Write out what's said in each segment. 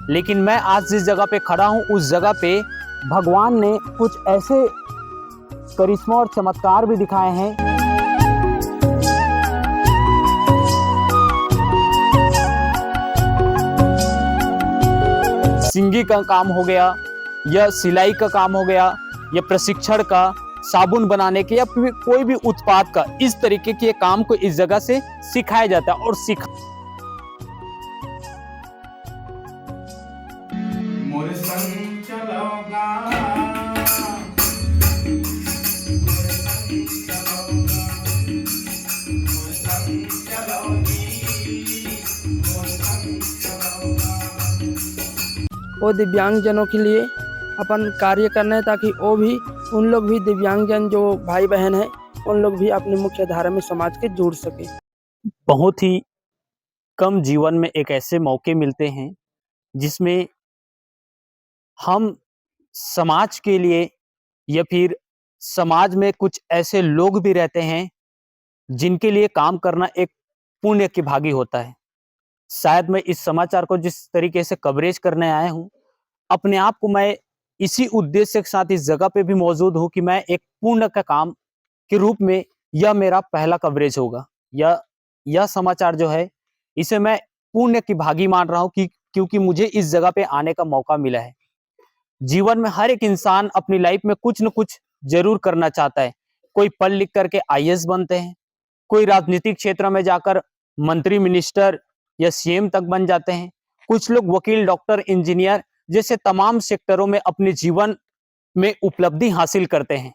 लेकिन मैं आज जिस जगह पे खड़ा हूँ उस जगह पे भगवान ने कुछ ऐसे करिश्मा और चमत्कार भी दिखाए हैं। सिंगी का काम हो गया या सिलाई का काम हो गया या प्रशिक्षण का, साबुन बनाने के या फिर कोई भी उत्पाद का, इस तरीके के काम को इस जगह से सिखाया जाता है। और मोर संग चलोगा, मोर संग चलोगी, मोर संग चलोगा। वो दिव्यांगजनों के लिए अपन कार्य करना है ताकि वो भी, उन लोग भी, दिव्यांगजन जो भाई बहन हैं, उन लोग भी अपनी मुख्य धारा में समाज के जुड़ सके। बहुत ही कम जीवन में एक ऐसे मौके मिलते हैं जिसमें हम समाज के लिए या फिर समाज में कुछ ऐसे लोग भी रहते हैं जिनके लिए काम करना एक पुण्य की भागी होता है। शायद मैं इस समाचार को जिस तरीके से कवरेज करने आया हूँ, अपने आप को मैं इसी उद्देश्य के साथ इस जगह पे भी मौजूद हूँ कि मैं एक पुण्य का काम के रूप में यह मेरा पहला कवरेज होगा। यह समाचार जो है इसे मैं पुण्य की भागी मान रहा हूँ कि क्योंकि मुझे इस जगह पे आने का मौका मिला है। जीवन में हर एक इंसान अपनी लाइफ में कुछ न कुछ जरूर करना चाहता है। कोई पढ़ लिख करके आईएएस बनते हैं, कोई राजनीतिक क्षेत्र में जाकर मंत्री, मिनिस्टर या सीएम तक बन जाते हैं, कुछ लोग वकील, डॉक्टर, इंजीनियर जैसे तमाम सेक्टरों में अपने जीवन में उपलब्धि हासिल करते हैं।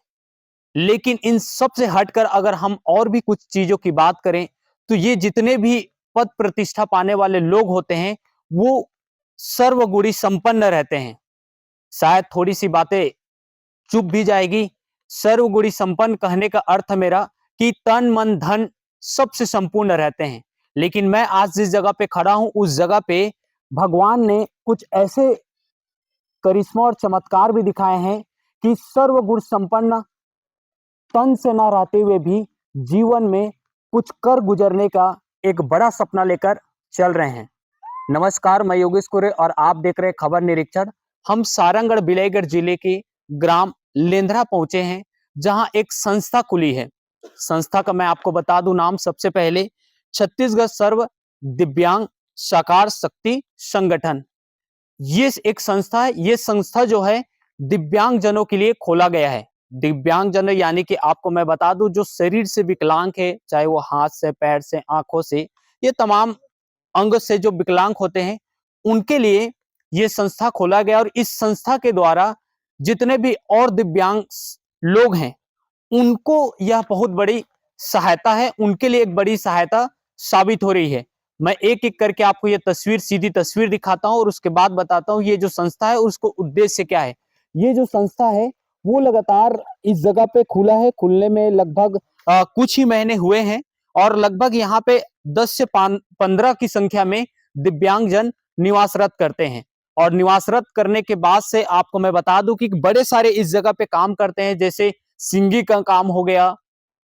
लेकिन इन सब से हटकर अगर हम और भी कुछ चीजों की बात करें तो ये जितने भी पद प्रतिष्ठा पाने वाले लोग होते हैं वो सर्वगुणी संपन्न रहते हैं। शायद थोड़ी सी बातें चुप भी जाएगी। सर्वगुणी संपन्न कहने का अर्थ मेरा कि तन मन धन सबसे संपूर्ण रहते हैं। लेकिन मैं आज जिस जगह पे खड़ा हूं उस जगह पे भगवान ने कुछ ऐसे करिश्मा और चमत्कार भी दिखाए हैं कि सर्वगुण संपन्न तन से ना रहते हुए भी जीवन में कुछ कर गुजरने का एक बड़ा सपना लेकर चल रहे हैं। नमस्कार, मैं योगेश कुरे और आप देख रहे हैं खबर निरीक्षण। हम सारंगढ़ बिलाईगढ़ जिले के ग्राम लेंधरा पहुंचे हैं जहां एक संस्था खुली है। संस्था का मैं आपको बता दूं नाम, सबसे पहले छत्तीसगढ़ सर्व दिव्यांग साकार शक्ति संगठन, ये एक संस्था है। ये संस्था जो है दिव्यांग जनों के लिए खोला गया है। दिव्यांग जन यानी कि आपको मैं बता दूं जो शरीर से विकलांग है, चाहे वो हाथ से, पैर से, आंखों से, ये तमाम अंग से जो विकलांग होते हैं उनके लिए ये संस्था खोला गया। और इस संस्था के द्वारा जितने भी और दिव्यांग लोग हैं उनको यह बहुत बड़ी सहायता है, उनके लिए एक बड़ी सहायता साबित हो रही है। मैं एक एक करके आपको ये सीधी तस्वीर दिखाता हूं और उसके बाद बताता हूं ये जो संस्था है उसको उद्देश्य क्या है। ये जो संस्था है वो लगातार इस जगह पे खुला है। खुलने में लगभग कुछ ही महीने हुए हैं और लगभग यहाँ पे 10 से 15 की संख्या में दिव्यांगजन निवासरत करते हैं। और निवासरत करने के बाद से आपको मैं बता दूं कि बड़े सारे इस जगह पे काम करते हैं, जैसे सिंगी का काम हो गया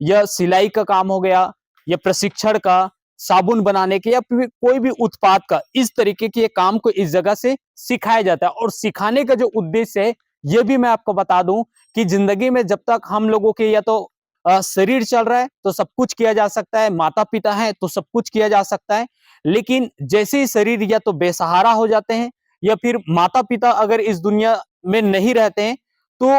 या सिलाई का काम हो गया या प्रशिक्षण का, साबुन बनाने के या फिर कोई भी उत्पाद का, इस तरीके के काम को इस जगह से सिखाया जाता है। और सिखाने का जो उद्देश्य है ये भी मैं आपको बता दूं कि जिंदगी में जब तक हम लोगों के या तो शरीर चल रहा है तो सब कुछ किया जा सकता है, माता पिता है तो सब कुछ किया जा सकता है, लेकिन जैसे ही शरीर या तो बेसहारा हो जाते हैं या फिर माता पिता अगर इस दुनिया में नहीं रहते हैं तो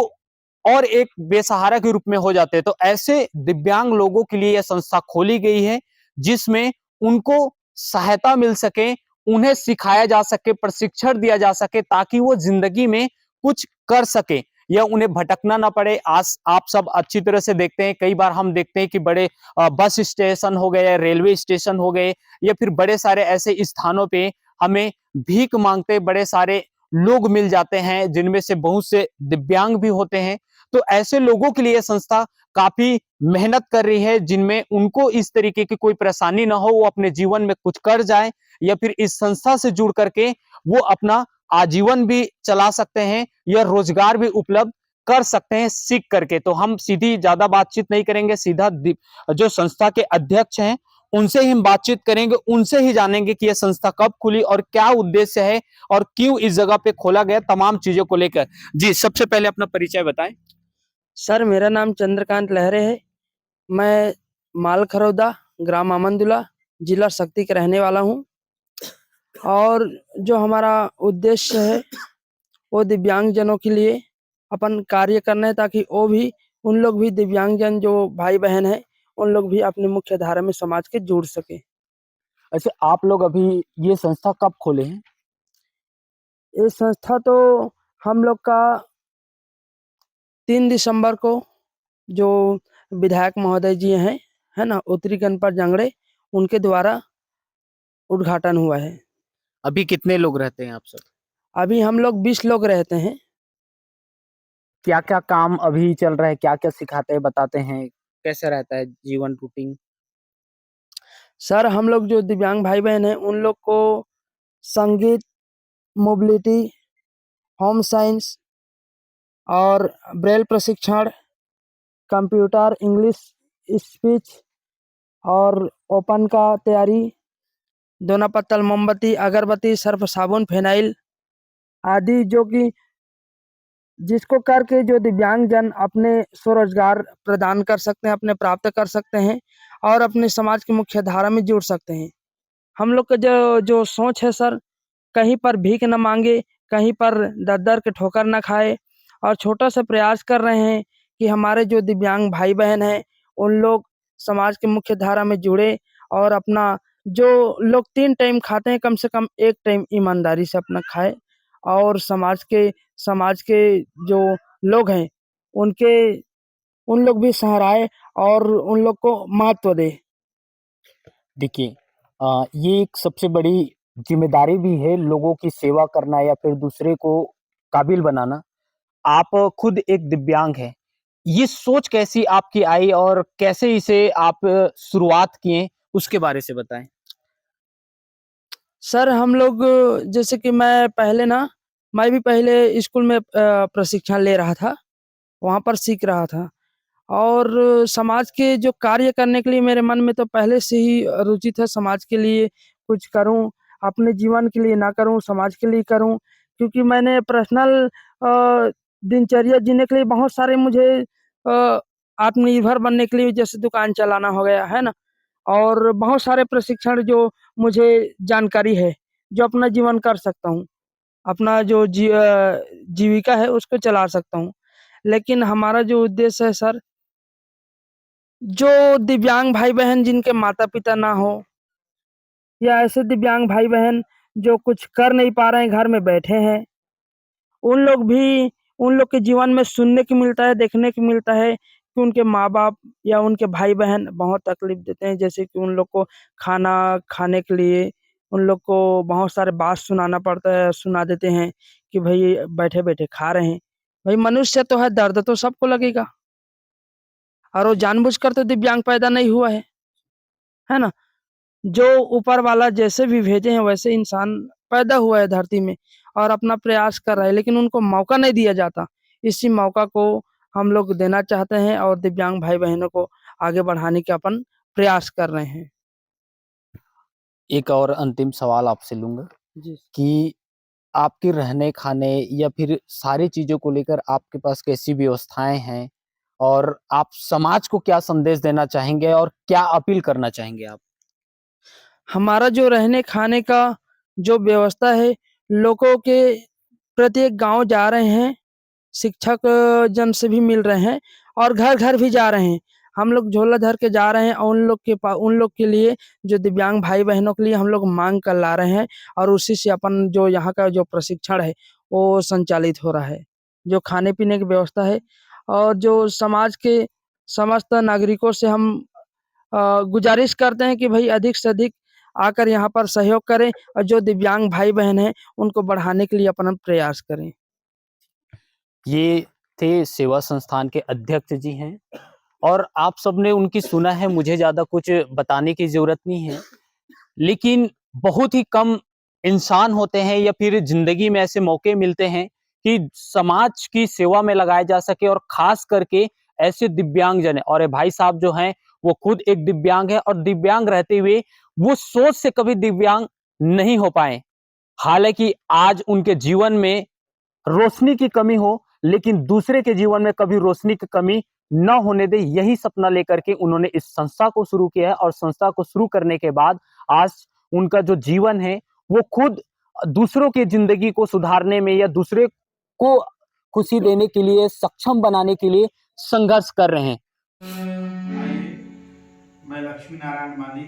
और एक बेसहारा के रूप में हो जाते हैं। तो ऐसे दिव्यांग लोगों के लिए यह संस्था खोली गई है जिसमें उनको सहायता मिल सके, उन्हें सिखाया जा सके, प्रशिक्षण दिया जा सके ताकि वो जिंदगी में कुछ कर सके या उन्हें भटकना ना पड़े। आज आप सब अच्छी तरह से देखते हैं, कई बार हम देखते हैं कि बड़े बस स्टेशन हो गए, रेलवे स्टेशन हो गए या फिर बड़े सारे ऐसे स्थानों पे हमें भीख मांगते बड़े सारे लोग मिल जाते हैं जिनमें से बहुत से दिव्यांग भी होते हैं। तो ऐसे लोगों के लिए संस्था काफी मेहनत कर रही है जिनमें उनको इस तरीके की कोई परेशानी ना हो, वो अपने जीवन में कुछ कर जाए या फिर इस संस्था से जुड़ करके वो अपना आजीवन भी चला सकते हैं या रोजगार भी उपलब्ध कर सकते हैं सीख करके। तो हम सीधी ज्यादा बातचीत नहीं करेंगे, सीधा जो संस्था के अध्यक्ष हैं उनसे ही हम बातचीत करेंगे, उनसे ही जानेंगे कि यह संस्था कब खुली और क्या उद्देश्य है और क्यों इस जगह पे खोला गया, तमाम चीजों को लेकर। जी, सबसे पहले अपना परिचय बताएं। सर, मेरा नाम चंद्रकांत लहरे है। मैं मालखरौदा, ग्राम अमनदुला, जिला शक्ति का रहने वाला हूँ। और जो हमारा उद्देश्य है वो दिव्यांगजनों के लिए अपन कार्य करना है, ताकि वो भी उन लोग भी दिव्यांगजन जो भाई बहन हैं उन लोग भी अपनी मुख्य धारा में समाज के जुड़ सके। अच्छा, आप लोग अभी ये संस्था कब खोले हैं? ये संस्था तो हम लोग का 3 दिसंबर को जो विधायक महोदय जी हैं, है ना, उत्तरी गणपत जांगड़े, उनके द्वारा उद्घाटन हुआ है। अभी कितने लोग रहते हैं आप सब? अभी हम लोग 20 लोग रहते हैं। क्या क्या काम अभी चल रहा है, क्या क्या सिखाते हैं, बताते हैं, कैसे रहता है जीवन रूटीन? सर, हम लोग जो दिव्यांग भाई बहन हैं उन लोग को संगीत, मोबिलिटी, होम साइंस और ब्रेल प्रशिक्षण, कंप्यूटर, इंग्लिश स्पीच और ओपन का तैयारी, दोना पत्तल, मोमबत्ती, अगरबत्ती, सर्फ, साबुन, फिनाइल आदि, जो कि जिसको करके जो दिव्यांगजन अपने स्वरोजगार प्रदान कर सकते हैं, अपने प्राप्त कर सकते हैं और अपने समाज की मुख्य धारा में जुड़ सकते हैं। हम लोग का जो जो सोच है सर, कहीं पर भीख न मांगे, कहीं पर दर-दर के ठोकर न खाए, और छोटा सा प्रयास कर रहे हैं कि हमारे जो दिव्यांग भाई बहन हैं उन लोग समाज के मुख्य धारा में जुड़े और अपना जो लोग 3 टाइम खाते हैं कम से कम 1 टाइम ईमानदारी से अपना खाएँ और समाज के जो लोग हैं उनके उन लोग भी सराहें और उन लोग को महत्व दें। देखिए, ये एक सबसे बड़ी ज़िम्मेदारी भी है लोगों की सेवा करना या फिर दूसरे को काबिल बनाना। आप खुद एक दिव्यांग हैं। ये सोच कैसी आपकी आई और कैसे इसे आप शुरुआत किए, उसके बारे से बताएँ? सर, हम लोग जैसे कि मैं भी पहले स्कूल में प्रशिक्षण ले रहा था, वहाँ पर सीख रहा था और समाज के जो कार्य करने के लिए मेरे मन में तो पहले से ही रुचि था, समाज के लिए कुछ करूँ, अपने जीवन के लिए ना करूँ, समाज के लिए करूँ। क्योंकि मैंने पर्सनल दिनचर्या जीने के लिए बहुत सारे मुझे आत्मनिर्भर बनने के लिए जैसे दुकान चलाना हो गया, है ना? और बहुत सारे प्रशिक्षण जो मुझे जानकारी है, जो अपना जीवन कर सकता हूँ। अपना जो जीविका है उसको चला सकता हूँ। लेकिन हमारा जो उद्देश्य है सर, जो दिव्यांग भाई-बहन जिनके माता-पिता ना हो या ऐसे दिव्यांग भाई-बहन जो कुछ कर नहीं पा रहे हैं, घर में बैठे हैं, उन लोग के जीवन में सुनने को मिलता है, देखने को मिलता है कि उनके माँ-बाप या उनके भाई-बहन बहुत तकलीफ देते हैं। जैसे कि उन लोग को खाना खाने के लिए उन लोग को बहुत सारे बात सुनाना पड़ता है, सुना देते हैं कि भई बैठे-बैठे खा रहे हैं। भई मनुष्य तो है, दर्द तो सबको लगेगा और वो जानबूझकर तो दिव्यांग पैदा नहीं हुआ है ना? जो ऊपर वाला जैसे भी भेजे हैं वैसे इंसान पैदा हुआ है धरती में और अपना प्रयास कर रहा है, लेकिन उनको मौका नहीं दिया जाता। इसी मौका को हम लोग देना चाहते हैं और दिव्यांग भाई-बहनों को आगे बढ़ाने के अपन प्रयास कर रहे हैं। एक और अंतिम सवाल आपसे लूँगा जी। कि आपके रहने, खाने या फिर सारी चीज़ों को लेकर आपके पास कैसी व्यवस्थाएँ हैं? और आप समाज को क्या संदेश देना चाहेंगे और क्या अपील करना चाहेंगे आप? हमारा जो रहने-खाने का जो व्यवस्था है, लोगों के प्रत्येक गाँव जा रहे हैं, शिक्षक जन से भी मिल रहे हैं और घर-घर भी जा रहे हैं। हम लोग झोला धर के जा रहे हैं और उन लोग के लिए जो दिव्यांग भाई-बहनों के लिए हम लोग माँग कर ला रहे हैं और उसी से अपन जो यहाँ का जो प्रशिक्षण है, वो संचालित हो रहा है। जो खाने-पीने की व्यवस्था है और जो समाज के समस्त नागरिकों से हम गुज़ारिश करते हैं कि भई अधिक से अधिक आकर यहाँ पर सहयोग करें और जो दिव्यांग भाई-बहन हैं, उनको बढ़ाने के लिए अपना प्रयास करें। ये थे सेवा संस्थान के अध्यक्ष जी हैं और आप सबने उनकी सुना है, मुझे ज़्यादा कुछ बताने की ज़रूरत नहीं है। लेकिन बहुत ही कम इंसान होते हैं या फिर ज़िंदगी में ऐसे मौके मिलते हैं कि समाज की सेवा में लगाया जा सके और ख़ास करके ऐसे दिव्यांगजन और ये भाई साहब जो हैं, वो खुद एक दिव्यांग है और दिव्यांग रहते हुए वो सोच से कभी दिव्यांग नहीं हो पाए। हालांकि आज उनके जीवन में रोशनी की कमी हो, लेकिन दूसरे के जीवन में कभी रोशनी की कमी न होने दे, यही सपना लेकर के उन्होंने इस संस्था को शुरू किया है। और संस्था को शुरू करने के बाद आज उनका जो जीवन है वो खुद दूसरों की जिंदगी को सुधारने में या दूसरे को खुशी देने के लिए, सक्षम बनाने के लिए संघर्ष कर रहे हैं। आइए, मैं लक्ष्मी नारायण माली,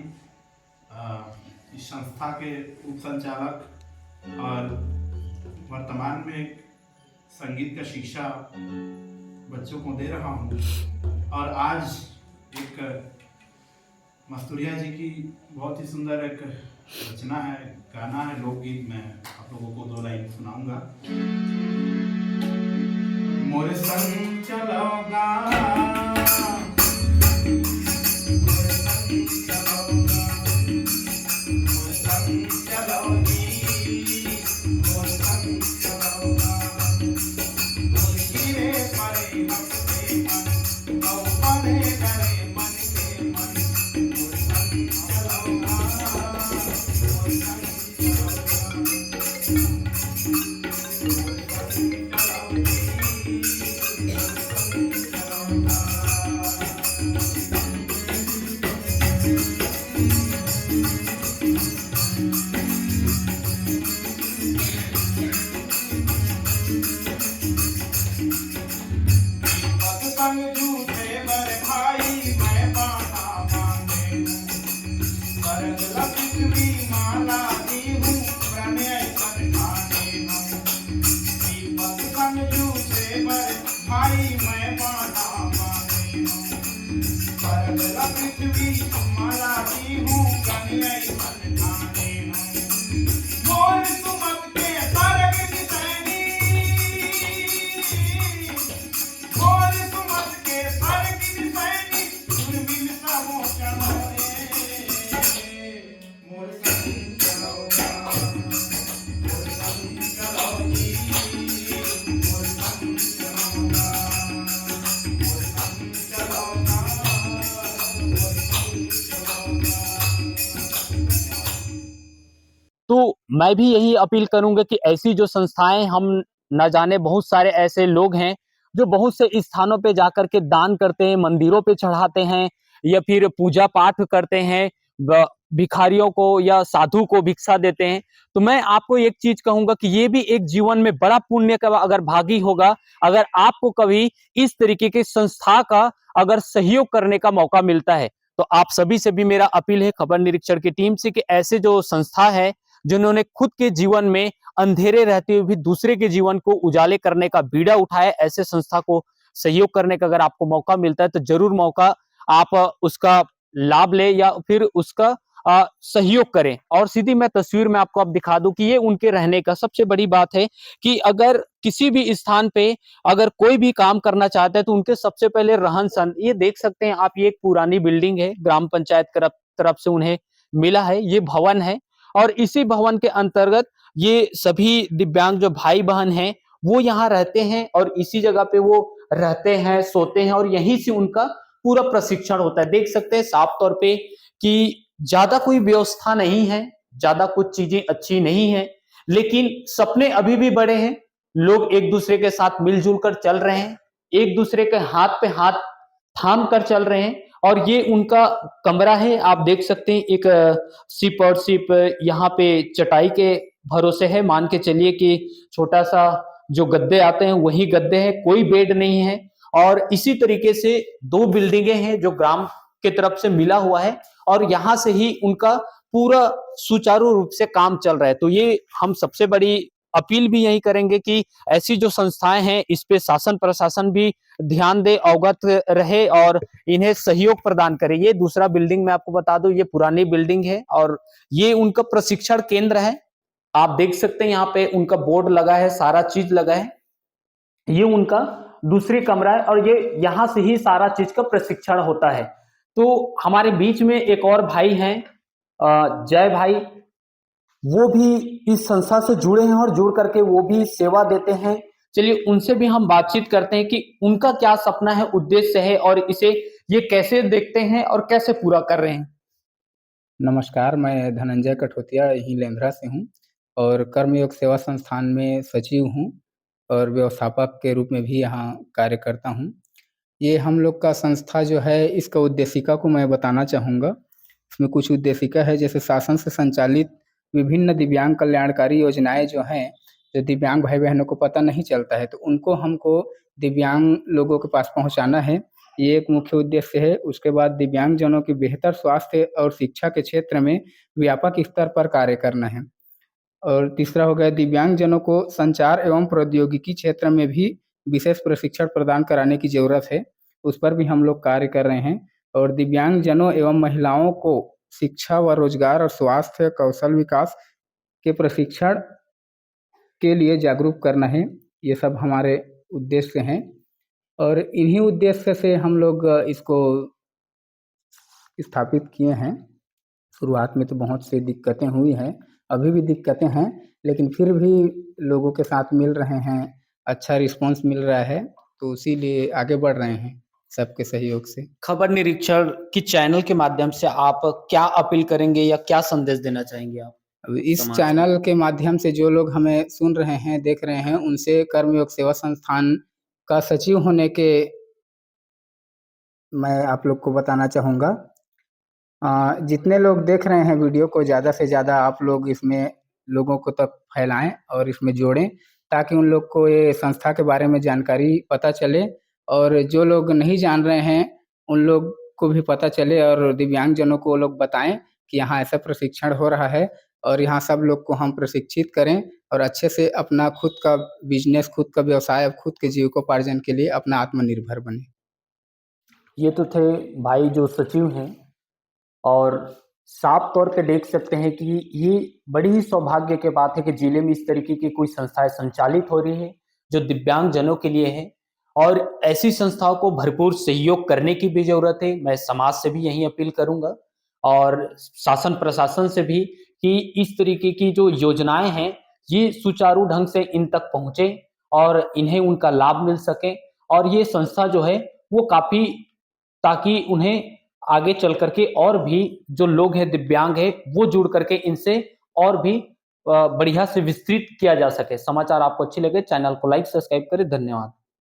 इस संस्था के उप संचालक और वर्तमान में संगीत का शिक्षा बच्चों को दे रहा हूँ। और आज एक मस्तूरिया जी की बहुत ही सुंदर एक रचना है, गाना है, लोकगीत। मैं आप लोगों को 2 लाइन सुनाऊंगा। मोरे संग चलोगा, तो मैं भी यही अपील करूंगा कि ऐसी जो संस्थाएं, हम न जाने बहुत सारे ऐसे लोग हैं जो बहुत से स्थानों पे जाकर के दान करते हैं, मंदिरों पे चढ़ाते हैं या फिर पूजा पाठ करते हैं, भिखारियों को या साधु को भिक्षा देते हैं। तो मैं आपको एक चीज कहूंगा कि ये भी एक जीवन में बड़ा पुण्य का अगर भागी होगा, अगर आपको कभी इस तरीके की संस्था का अगर सहयोग करने का मौका मिलता है। तो आप सभी से भी मेरा अपील है, खबर निरीक्षण की टीम से, कि ऐसे जो संस्था है जिन्होंने खुद के जीवन में अंधेरे रहते हुए भी दूसरे के जीवन को उजाले करने का बीड़ा उठाया, ऐसे संस्था को सहयोग करने का अगर आपको मौका मिलता है तो जरूर मौका आप उसका लाभ ले या फिर उसका सहयोग करें। और सीधी मैं तस्वीर में आपको अब दिखा दूं कि ये उनके रहने का सबसे बड़ी बात है कि अगर किसी भी स्थान पे अगर कोई भी काम करना चाहता है तो उनके सबसे पहले रहन सहन, ये देख सकते हैं आप, ये एक पुरानी बिल्डिंग है, ग्राम पंचायत तरफ से उन्हें मिला है, ये भवन है। और इसी भवन के अंतर्गत ये सभी दिव्यांग जो भाई बहन हैं वो यहाँ रहते हैं और इसी जगह पे वो रहते हैं, सोते हैं और यहीं से उनका पूरा प्रशिक्षण होता है। देख सकते हैं साफ तौर पे कि ज्यादा कोई व्यवस्था नहीं है, ज्यादा कुछ चीजें अच्छी नहीं है, लेकिन सपने अभी भी बड़े हैं। लोग एक दूसरे के साथ मिलजुल कर चल रहे हैं, एक दूसरे के हाथ पे हाथ थाम कर चल रहे हैं। और ये उनका कमरा है, आप देख सकते हैं, एक सिप और सिप यहाँ पे चटाई के भरोसे है। मान के चलिए कि छोटा सा जो गद्दे आते हैं वही गद्दे हैं, कोई बेड नहीं है। और इसी तरीके से 2 बिल्डिंगें हैं जो ग्राम के तरफ से मिला हुआ है और यहाँ से ही उनका पूरा सुचारू रूप से काम चल रहा है। तो ये हम सबसे बड़ी अपील भी यही करेंगे कि ऐसी जो संस्थाएं हैं इस पे शासन प्रशासन भी ध्यान दे, अवगत रहे और इन्हें सहयोग प्रदान करे। ये दूसरा बिल्डिंग मैं आपको बता दूं, ये पुरानी बिल्डिंग है और ये उनका प्रशिक्षण केंद्र है। आप देख सकते हैं यहाँ पे उनका बोर्ड लगा है, सारा चीज लगा है। ये उनका दूसरी कमरा है और ये यहाँ से ही सारा चीज का प्रशिक्षण होता है। तो हमारे बीच में एक और भाई हैं, जय भाई, वो भी इस संस्था से जुड़े हैं और जुड़ करके वो भी सेवा देते हैं। चलिए उनसे भी हम बातचीत करते हैं कि उनका क्या सपना है, उद्देश्य है और इसे ये कैसे देखते हैं और कैसे पूरा कर रहे हैं। नमस्कार, मैं धनंजय कठोतिया यहीं लेंद्रा से हूँ और कर्मयोग सेवा संस्थान में सचिव हूँ और व्यवस्थापक के रूप में भी यहाँ कार्य करता हूँ। ये हम लोग का संस्था जो है, इसका उद्देशिका को मैं बताना चाहूँगा। इसमें कुछ उद्देशिका है, जैसे शासन से संचालित विभिन्न दिव्यांग कल्याणकारी योजनाएँ जो हैं, जो दिव्यांग भाई-बहनों को पता नहीं चलता है, तो उनको हमको दिव्यांग लोगों के पास पहुँचाना है। ये एक मुख्य उद्देश्य है। उसके बाद दिव्यांगजनों की बेहतर स्वास्थ्य और शिक्षा के क्षेत्र में व्यापक स्तर पर कार्य करना है। और तीसरा हो गया, दिव्यांगजनों को संचार एवं प्रौद्योगिकी क्षेत्र में भी विशेष प्रशिक्षण प्रदान कराने की ज़रूरत है, उस पर भी हम लोग कार्य कर रहे हैं। और दिव्यांगजनों एवं महिलाओं को शिक्षा व रोजगार और स्वास्थ्य कौशल विकास के प्रशिक्षण के लिए जागरूक करना है। ये सब हमारे उद्देश्य हैं और इन्हीं उद्देश्य से हम लोग इसको स्थापित किए हैं। शुरुआत में तो बहुत सी दिक्कतें हुई हैं, अभी भी दिक्कतें हैं, लेकिन फिर भी लोगों के साथ मिल रहे हैं, अच्छा रिस्पॉन्स मिल रहा है, तो इसीलिए आगे बढ़ रहे हैं सबके सहयोग से। खबर निरीक्षण की चैनल के माध्यम से आप क्या अपील करेंगे या क्या संदेश देना चाहेंगे आप? अब इस समाज चैनल के माध्यम से जो लोग हमें सुन रहे हैं, देख रहे हैं, उनसे कर्मयोग सेवा संस्थान का सचिव होने के मैं आप लोग को बताना चाहूँगा। जितने लोग देख रहे हैं वीडियो को, ज़्यादा से ज़्यादा आप लोग इसमें लोगों को तक फैलाएँ और इसमें जोड़ें, ताकि उन लोग को ये संस्था के बारे में जानकारी पता चले और जो लोग नहीं जान रहे हैं, उन लोग को भी पता चले और दिव्यांगजनों को वो लोग बताएँ कि यहाँ ऐसा प्रशिक्षण हो रहा है और यहाँ सब लोग को हम प्रशिक्षित करें और अच्छे से अपना खुद का बिज़नेस, खुद का व्यवसाय, खुद के जीविकोपार्जन के लिए अपना आत्मनिर्भर बनें। ये तो थे भाई जो सचिव हैं और साफ तौर पे देख सकते हैं कि ये बड़ी ही सौभाग्य की बात है कि जिले में इस तरीके की कोई संस्थाएं संचालित हो रही है जो दिव्यांगजनों के लिए है और ऐसी संस्थाओं को भरपूर सहयोग करने की भी जरूरत है। मैं समाज से भी यही अपील करूंगा और शासन प्रशासन से भी कि इस तरीके की जो योजनाएं हैं ये सुचारू ढंग से इन तक पहुंचे और इन्हें उनका लाभ मिल सके और ये संस्था जो है वो काफी, ताकि उन्हें आगे चल करके और भी जो लोग हैं दिव्यांग हैं वो जुड़ करके इनसे और भी बढ़िया से विस्तृत किया जा सके। समाचार आपको अच्छे लगे, चैनल को लाइक सब्सक्राइब करें। धन्यवाद।